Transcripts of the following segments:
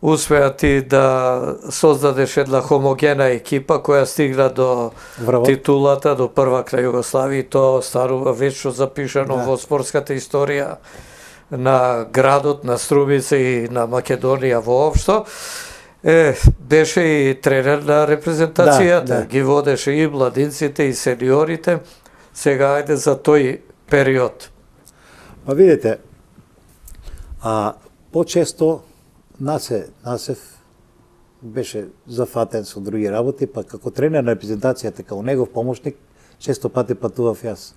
успеа ти да создадеш една хомогена екипа која стигна до титулата, до првак на Југославија, и тоа останува вечно запишано во спортската историја на градот, на Струмица и на Македонија воопшто. Беше и тренер на репрезентацијата, ги водеше и младинците и сениорите. Сега ајде за тој период. Па видите, почесто Насев беше зафатен со други работи, па како тренер на репрезентацијата, како негов помошник, често пати патував јас.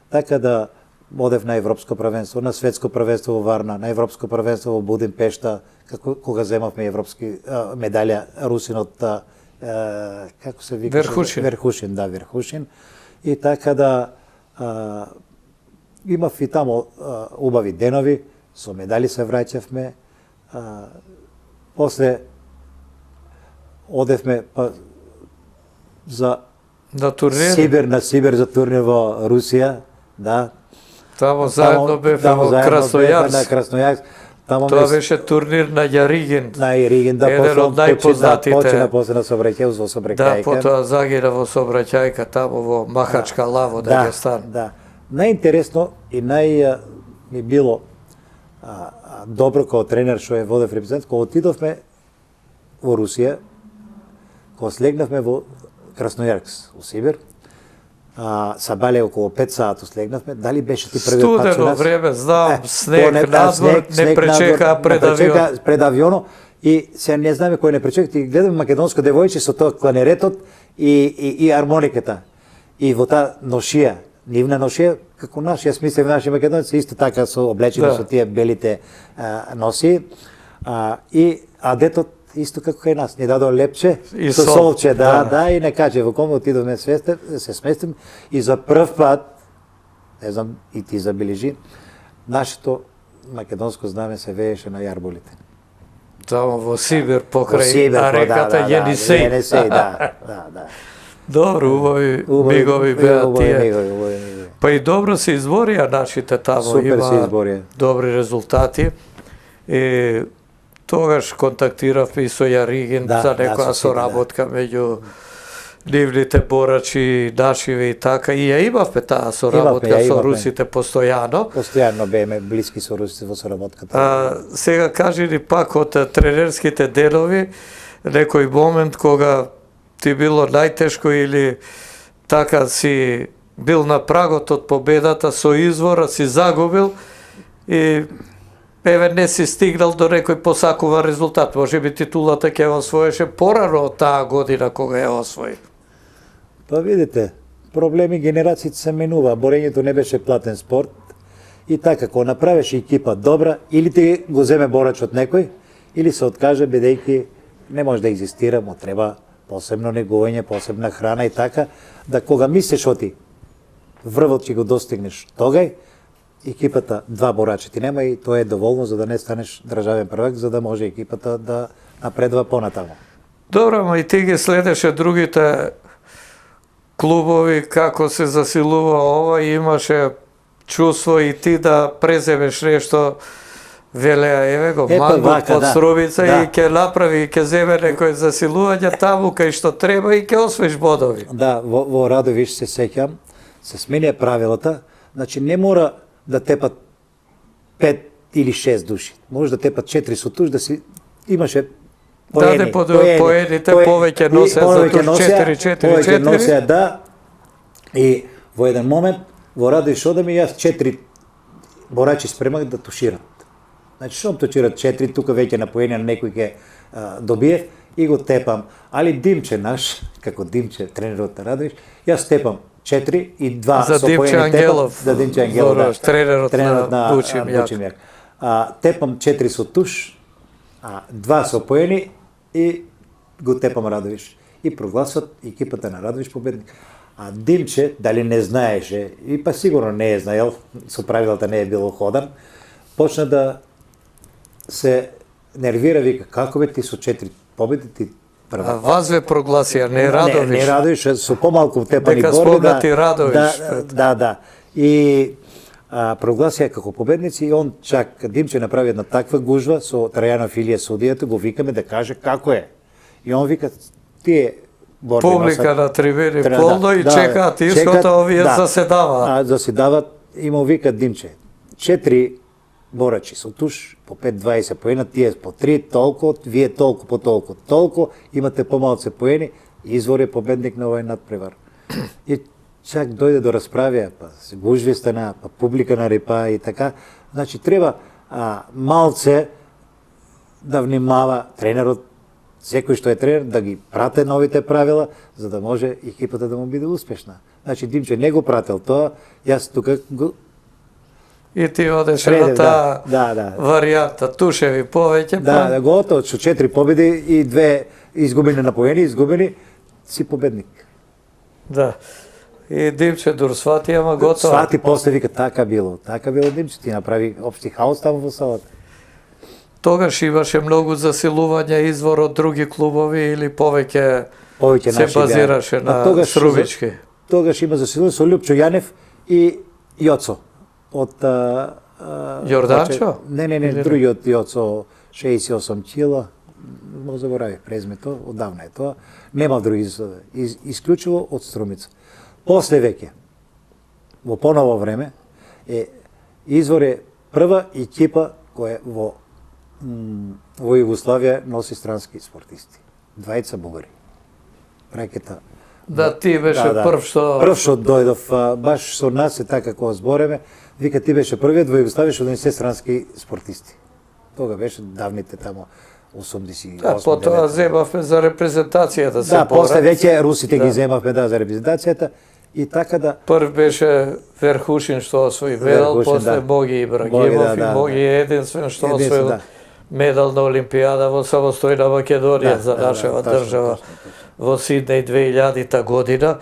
Така да одев на европско првенство, на светско првенство во Варна, на европско првенство во Будимпешта, кога земавме европски медалја Русинот, како се вика? Верхушин. Верхушин. И така да имав и тамо убави денови, со медали се враќавме. После одевме за на Сибир за турнир во Русија, да. Тамо заедно бевме во Краснојарск. Тоа беше турнир на Јаригин. На Јаригин, да, еден од најпознатите. Почина после на сообраќајка. Да, потоа загина во сообраќајка тамо во Махачка Лаво, Дагестан. Да. Најинтересно и ми било добро као тренер што е водев репрезентација, кога отидовме во Русија, кога слегнавме во Краснојарск, во Сибир, Сабале околу 5 сати слегнавме, дали беше ти првиот пат со нас? Студено време, знам, снег надвор, не пречека пред авионот, и се не знаме кој не пречека, ти гледаме македонско девојче со тоа кланеретот и армониката. И во таа ношија, нивна ношија, како наши, јас мислев наши македонци, исто така со облечени со тие белите носи, а детот исто како кај нас, ни дадо лепче со солче, и не каже, во коме отидовме се сместим, и за прв пат, не знам, и ти забележи, нашето македонско знаме се вееше на јарболите. Тамо во Сибир, покрај реката Јенисеј. Јенисеј, да. Добро, убави мигови беа тие. Па и добро се изборија нашите тамо, има добри резултати. И тогаш контактиравме и со Јаригин за некоја соработка меѓу нивните борачи, нашиве и така. И ја имавме таа соработка со русите постојано. Постојано беме блиски со русите во соработката. Сега кажи ни пак од тренерските денови, некој момент кога ти било најтешко или така си бил на прагот од победата со извора, си загубил и не си стигнал до некој посакуван резултат. Може би титулата ќе освоеше порано од таа година кога ја освои. Па видите, проблеми генерациите се менува, борењето не беше платен спорт и така, кога направеше екипа добра, или ти го земе борачот некој, или се откаже бидејќи не може да екзистира, му треба посебно негување, посебна храна и така, да кога мислиш оти врвот ќе го достигнеш тогај, екипата два борачи ти нема и тоа е доволно за да не станеш државен првак, за да може екипата да напредува понатаму. Добро, ама и ти ги следеше другите клубови, како се засилува ова, и имаше чувство и ти да преземеш нешто, велеа, еве го, Мангот под Струмица и ќе направи, и ќе земе некој засилување таму кај што треба и ќе освоиш бодови. Да, во Радовиш се сеќам, се сменија правилата, значи не мора да тепат 5 или 6 души. Може да тепат 4 со туш, да си имаше поени. Поените повеќе носеа за туш 4. Повеќе носеа, да. И во еден момент во Радовиш одам и јас 4 борачи спремах да тушират. Значи шом тушират 4, тука веќе на поени на некој ќе добие и го тепам. Али Димче наш, како Димче, тренерот на Радовиш, јас тепам 4 и 2 за Димче Ангелов, за Димче Ангелов, тренерот на Бучимјак. Тепам 4 со туш, 2 со поени и го тепам Радовиш. И прогласуват екипата на Радовиш победник. А Димче, дали не знаеше, и па сигурно не е знаел, со правилата не е било ходан, почна да се нервира, вика, како бе ти со 4 победи, ти прва. Вас ве прогласија, не Радовиш. Не Радовиш, со помалку тепани борби. Дека спомнати Радовиш. Да. И прогласија како победници и он чак Димче направи една таква гужва со Трајанов Илија судијата, го викаме да каже како е. И он вика тие борби публика на трибини полно и чекаат исхода, овие заседаваат. Заседаваат и му вика Димче 4 борачи со туш по 5-20 поена, тие по 3 толку, вие толку по толку, имате помалце поени, Извор е победник на овој надпревар. И чак дојде до расправија, па се гужви стана, па публика нарепа и така. Значи треба малце да внимава тренерот, секој што е тренер, да ги прате новите правила, за да може екипата да му биде успешна. Значи Димче не го прател тоа, јас тука го И ти одеше на таа варијанта, тушеви повеќе. Да, готово, со 4 победи и 2 изгубени на поени, изгубени, си победник. Да. И Димче дур свати, ама готово. Свати после вика, така било Димче, ти направи општи хаос таму во салата. Тогаш имаше многу засилување Извор од други клубови или повеќе се базираше на Струмички? Тогаш има засилување со Лјупчо Јанев и Јоцо. Од Јорданчо? Не, другиот Јоцо, 68 кила, мо заборавив презмето, одавна е тоа. Нема други, исклучиво од Струмица. После веќе, во поново време, Извор е прва екипа која во Југославија носи странски спортисти. Двајца бугари. Ракета. Да, ти беше прв што... Прв што дојдов, баш со нас е така како збореме, вика ти беше првиот во Југославија што донесе странски спортисти. Тога беше давните тамо 88. Да, потоа земавме за репрезентацијата се да, после веќе русите ги земавме за репрезентацијата и така да... Прв беше Верхушин што освои медал, после Боги Ибрагимов и Боги единствен што освоил медал на Олимпијада во самостојна Македонија за нашава држава во Сиднеј 2000 година.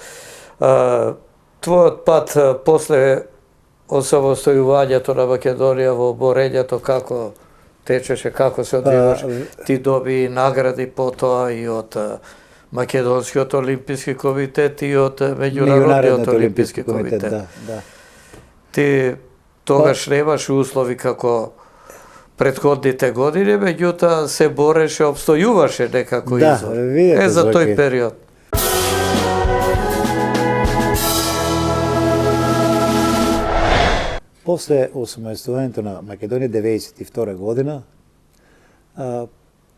Твојот пат после осамостојувањето на Македонија во борењето како течеше, како се одвиваше? Ти доби награди потоа и од Македонскиот олимписки комитет и од Меѓународниот олимписки комитет. Ти тогаш немаше услови како претходните години, меѓутоа се бореше, обстојуваше некако Извор. За тој период. После осамостојувањето на Македонија 92 година,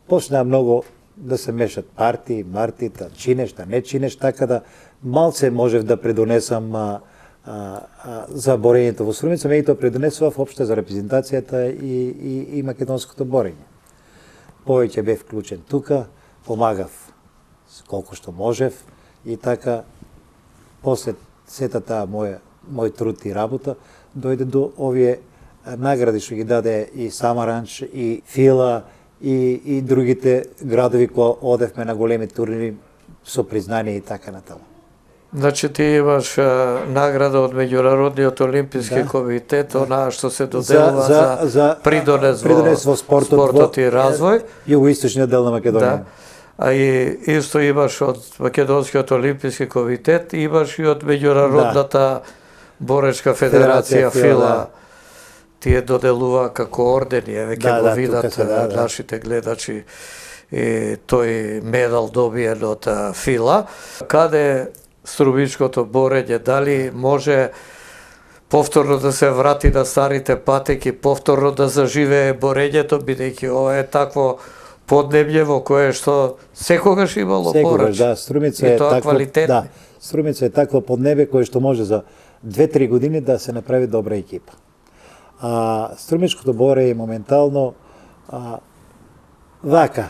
почнаа многу да се мешат партии, да чинеш, да не чинеш, така да малце можев да предонесам за борењето во Струмица, меѓутоа предонесував опште за репрезентацијата и македонското борење. Повеќе бев вклучен тука, помагав колку што можев и така после сета таа мој труд и работа дојде до овие награди што ги даде и Самаранч, и Фила, и другите градови кои одевме на големи турнири со признание и така натаму. Значи ти имаш награда од Меѓународниот олимписки комитет, онаа што се доделува за придонес во спортот и развој. Југоисточниот дел на Македонија. А и исто имаш од Македонскиот олимписки комитет, имаш и од Меѓународната боречка федерација Фила. Тие доделува како ордени, еве ќе го видат нашите гледачи и тој медал добиен од Фила. Каде струмичкото борење, дали може повторно да се врати на старите патеки, повторно да заживее борењето, бидејќи ова е такво поднебје во кое што секогаш имало бореч. Да, Струмица е такво, да, Струмица е такво поднебје кое што може за 2-3 години да се направи добра екипа. Струмичкото борење моментално вака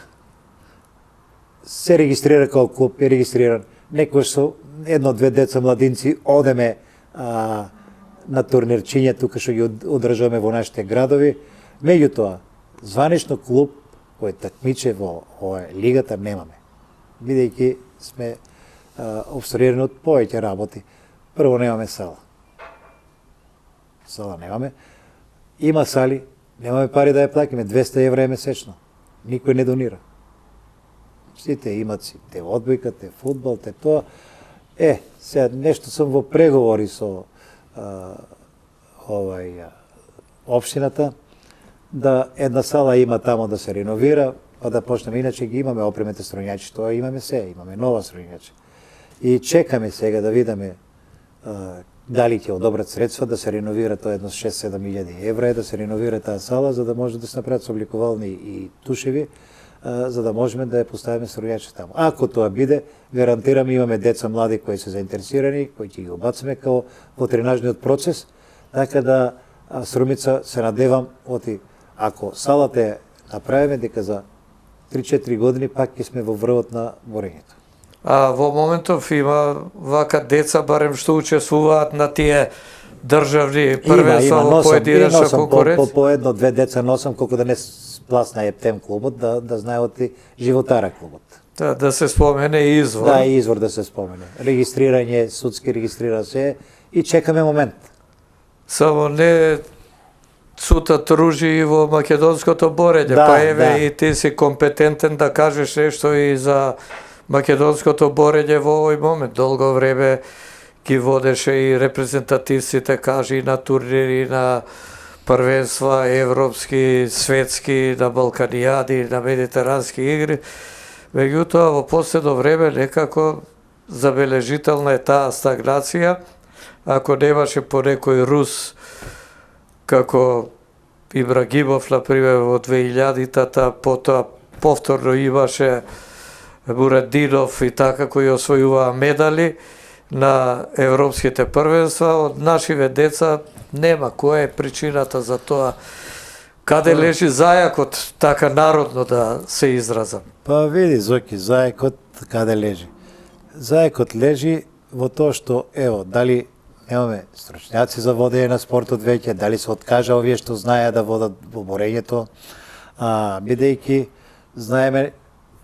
се регистрира како клуб, е регистриран. Некој со едно-две деца младинци одеме на турнирчиња тука што ги одржуваме во нашите градови. Меѓутоа, званично клуб кој такмиче во лигата немаме. Бидејќи сме обструирани од повеќе работи. Прво немаме сала. Сала немаме. Има сали, немаме пари да ја плакиме, 200 евра месечно. Никој не донира. Сите имат си, те одбојка, те фудбал, те тоа. Сега нешто сум во преговори со општината, да една сала има тамо да се реновира, па да почнеме. Иначе ги имаме опремните стројњачи, тоа имаме се, имаме нова стројњачи. И чекаме сега да видиме дали ќе одобрат средства да се реновира тоа едно 6-7 илјади евра, да се реновира таа сала, за да може да се направат собликувални и тушеви, за да можеме да ја поставиме стројњачи таму. Ако тоа биде, гарантираме, имаме деца млади кои се заинтересирани, кои ќе ги обациме као во тренажниот процес, така да Струмица се надевам оти, ако салата ја направиме, дека за 3-4 години пак ќе сме во врвот на борењето. А во моментов има вака деца, барем што учествуваат на тие државни првенства во поединечна конкуренција? По едно-две деца носам, колку да не спласна Ептем клубот, да знаат и животара клубот. Да се спомене и извор. Да, и извор да се спомене. Регистрирање, судски регистрира се и чекаме момент. Само не цутат ружи и во македонското борење, па еве и ти си компетентен да кажеш нешто и за македонското борење во овој момент. Долго време ги водеше и репрезентативците, кажи, на турнири, на првенства, европски, светски, на балканијади, на медитерански игри. Меѓутоа, во последно време некако забележителна е таа стагнација. Ако немаше по некој рус, како Ибрагимов, например, во 2000-тата, потоа повторно имаше Бурадинов и така, кои освојуваа медали на европските првенства, од нашиве деца нема. Која е причината за тоа? Каде лежи зајакот, така народно да се изразам? Па види, Зоки, зајакот каде лежи? Зајакот лежи во тоа што, ево, дали немаме стручњаци за водење на спортот веќе, дали се откажа овие што знаеа да водат во борењето, бидејќи знаеме,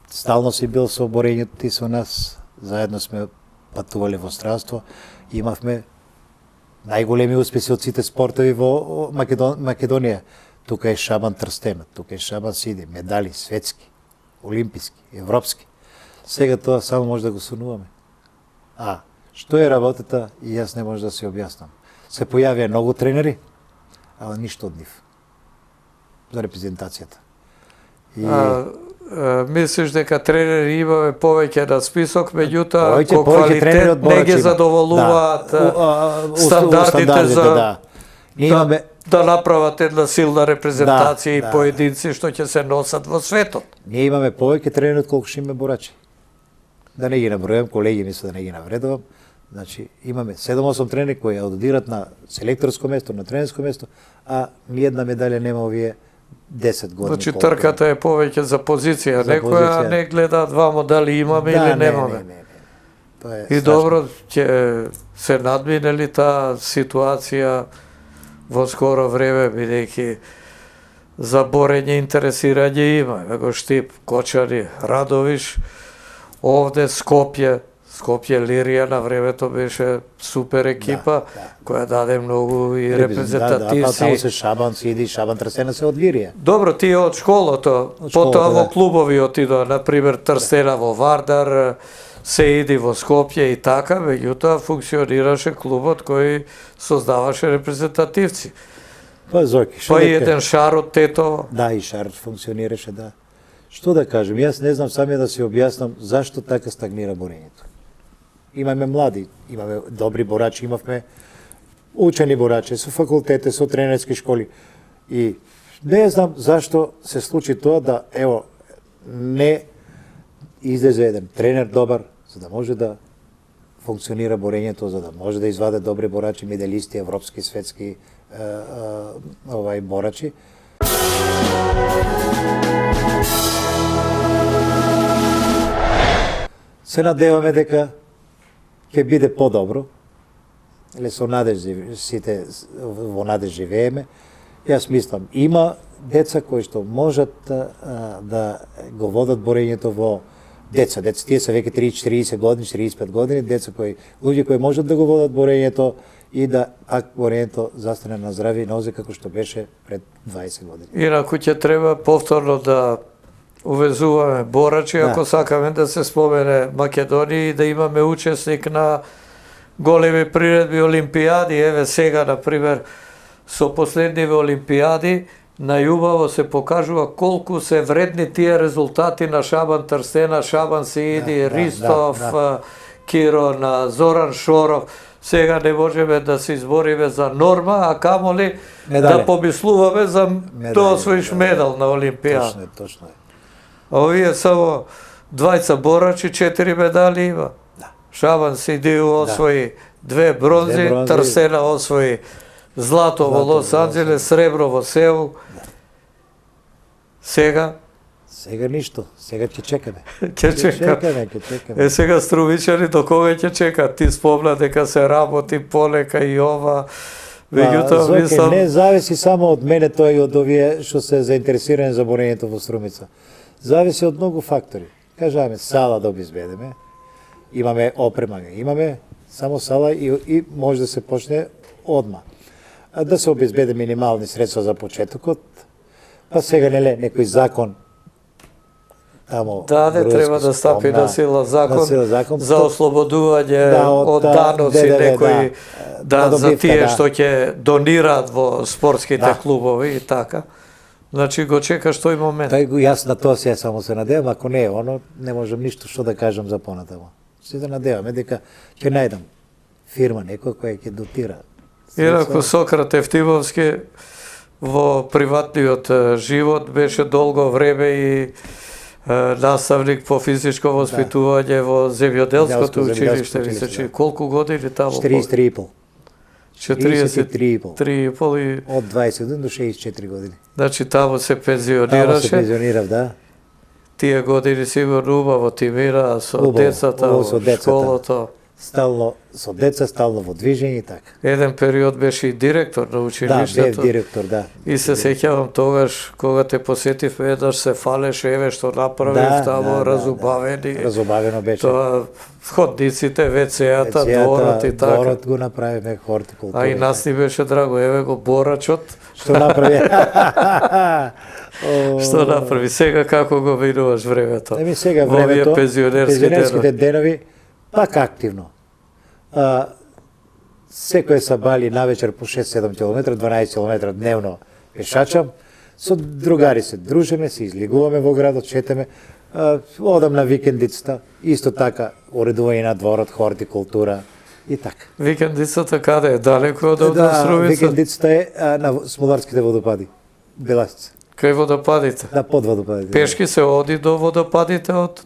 стално си бил со борењето ти со нас, заедно сме патувале во странство, имавме најголеми успеси од сите спортови во Македонија. Тука е Шабан Трстенот, тука е Шабан Сиди, медали светски, олимписки, европски. Сега тоа само може да го сонуваме. Што е работата, и јас не може да се објаснам. Се појавија многу тренери, ама ништо од нив. За репрезентацијата. Мислиш дека тренери имаме повеќе на список, меѓутоа ко квалитет не ги задоволуваат стандардите за да направат една силна репрезентација и поединци што ќе се носат во светот. Ние имаме повеќе тренери отколку што имаме борачи. Да не ги набројам, колеги мисля да не ги навредувам. Значи, имаме 7-8 тренери кои одидират на селекторско место, на тренерско место, а ни една медалја нема овие 10 години. Значи, трката е повеќе за позиција. Некоја не гледаат вамо дали имаме или немаме. И добро, ќе се надмине ли таа ситуација во скоро време, бидејќи за борење интересирање има. Его Штип, Кочани, Радовиш, овде Скопје, Лирија на времето беше супер екипа, која даде многу и репрезентативци. Таму се Шабан Сиди, Шабан Трстена се од Лирија. Добро, тие од школото, потоа во клубови отидоа, например Трстена во Вардар, Сеиди во Скопје и така, меѓутоа функционираше клубот кој создаваше репрезентативци. Па Зоки, па и еден Шарот Тетово. Да, и Шарот функционираше, да. Што да кажем, јас не знам самија да се објаснам зашто така стагнира борењето. Имаме млади, имаме добри борачи, имавме учени борачи со факултете, со тренерски школи. И не знам зашто се случи тоа да, ево, не излезе еден тренер добар, за да може да функционира борењето, за да може да изваде добри борачи, медалисти, европски, светски борачи. Се надеваме дека ќе биде подобро, или со надеж сите во надеж живееме. Јас мислам, има деца кои што можат да го водат борењето во деца, тие се веќе 30-40 години, 45 години, луѓе кои можат да го водат борењето и да пак борењето застане на здрави нозе како што беше пред 20 години. Инаку ќе треба повторно да увезуваме борачи, ако сакаме да се спомене Македонија и да имаме учесник на големи приредби, олимпијади. Еве сега, например, со последниве олимпијади најубаво се покажува колку се вредни тие резултати на Шабан Трстена, Шабан Сииди, Ристов, Кирон, Зоран Шоров. Сега не можеме да се избориме за норма, а камоли да помислуваме за да освоиш медал на олимпијада. Точно е. А овие само двајца борачи, 4 медали има. Шабан Сииди освои 2 бронзи, Трстена освои злато во Лос Анџелес, сребро во Сеул. Сега ништо, сега ќе чекаме. Ќе чекаме. Сега струмичани до кога ќе чекат? Ти спомна дека се работи полека и ова. Меѓутоа мислам не зависи само од мене тоа и од овие што се заинтересирани за борењето во Струмица. Зависи од многу фактори. Кажаме сала да обезбедиме. Имаме опрема, имаме само сала и може да се почне одма. Да се обезбеди минимални средства за почетокот. Па сега неле некој закон тамо треба да стапи на сила закон за ослободување од даноци некои за тие што ќе донираат во спортските клубови и така. Значи го чекаш тој момент. Јас на тоа се само се надевам, ако не е оно, не можам ништо што да кажам за понатамо. Се да надеваме дека ќе најдам фирма некоја која ќе дотира. Инаку Сократ Евтимовски во приватниот живот беше долго време и наставник по физичко воспитување во земјоделското училиште. Мислечи колку години таму? 43,5. 43,5 од 21 до 64 години. Значи таму се пензионираше. Таму се пензионирав, да. Тие години сигурно убаво ти мира со децата, во школото. Стално со деца, стално во движење и така. Еден период беше и директор на училиштето. Да, бев директор, да. И се сеќавам тогаш, кога те посетив, еднаш се фалеше, еве што направив таму, разубавени. Разубавено беше. Тоа, ходниците, WC-ата, дворот и така. Дворот го направиме, хортикултура. А и нас ни беше драго, еве го борачот. Што направи? Што направи? Сега како го видуваш времето? Сега времето, пензионерските денови, пак активно. Секој сабали навечер по 6-7 км, 12 км дневно пешачам, со другари се дружиме, се излигуваме во градот, шетаме, одам на викендицата, исто така уредување на дворот, хортикултура и така. Викендицата каде е? Далеко од Струмица? Викендицата е на Смоларските водопади, Беласица. Кај водопадите? Да, под водопадите. Пешки се оди до водопадите од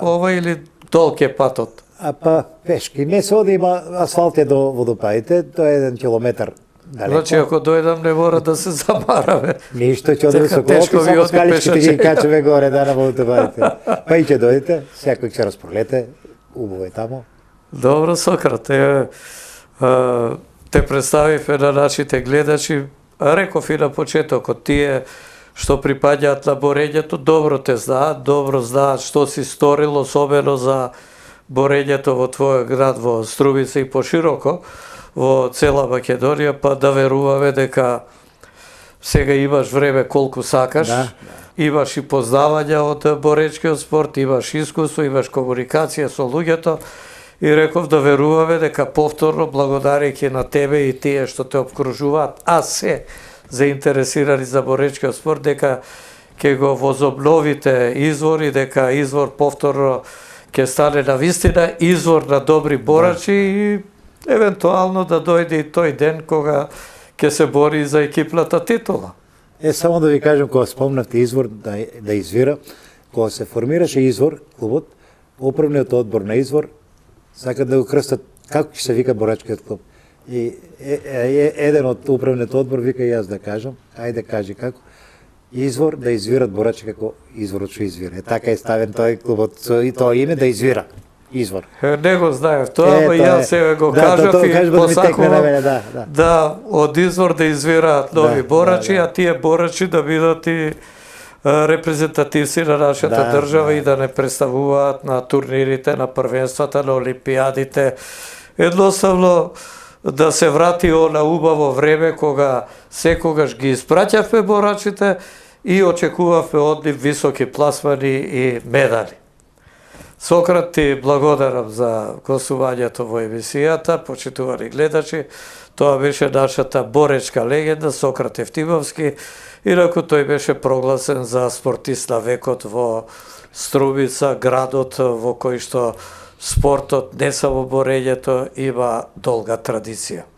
ова или долг е патот? Па пешки. Не се оди, има асфалт е до водопадите, тоа е 1 километар далеко. Значи, ако дојдам, не мора да се замараме. Ништо, ќе одиме со колото, само скаличките ги качаме горе на водопадите. Па и ќе дојдете, секој ќе разпролете, убаво е тамо. Добро, Сократ, те представиве на нашите гледачи, реков и на почетокот, тие што припаѓаат на борењето, добро те знаат, добро знаат што си сторил, особено за борењето во твојот град, во Струмица и пошироко, во цела Македонија, па да веруваме дека сега имаш време колку сакаш, имаш и познавања од боречкиот спорт, имаш искуство, имаш комуникација со луѓето, и реков да веруваме дека повторно, благодарејќи на тебе и тие што те обкружуваат, а се заинтересирани за боречкиот спорт, дека ќе го возобновите извор и дека извор повторно ќе стане на вистина извор на добри борачи и евентуално да дојде и тој ден кога ќе се бори за екипната титула. Само да ви кажем, кога спомнавте извор да извира, кога се формираше извор, клубот, управниот одбор на извор, сакат да го крстат како ќе се вика борачкиот клуб. И еден од управниот одбор вика јас да кажам, ајде кажи како, извор да извират борачи како изворот што извира. Така е ставен тој клубот, и тоа име да извира. Извор. Не го знаев тоа, ама јас сега го кажав и посакувам да од извор да извираат нови борачи, а тие борачи да бидат и репрезентативци на нашата држава и да не представуваат на турнирите, на првенствата, на олимпијадите. Едноставно да се врати она убаво време кога секогаш ги испраќавме борачите и очекувавме од нив високи пласмани и медали. Сократ, ти благодарам за гостувањето во емисијата, почитувани гледачи. Тоа беше нашата боречка легенда Сократ Евтимовски, инаку тој беше прогласен за спортист на векот во Струмица, градот во кој што спортот, не само борењето, има долга традиција.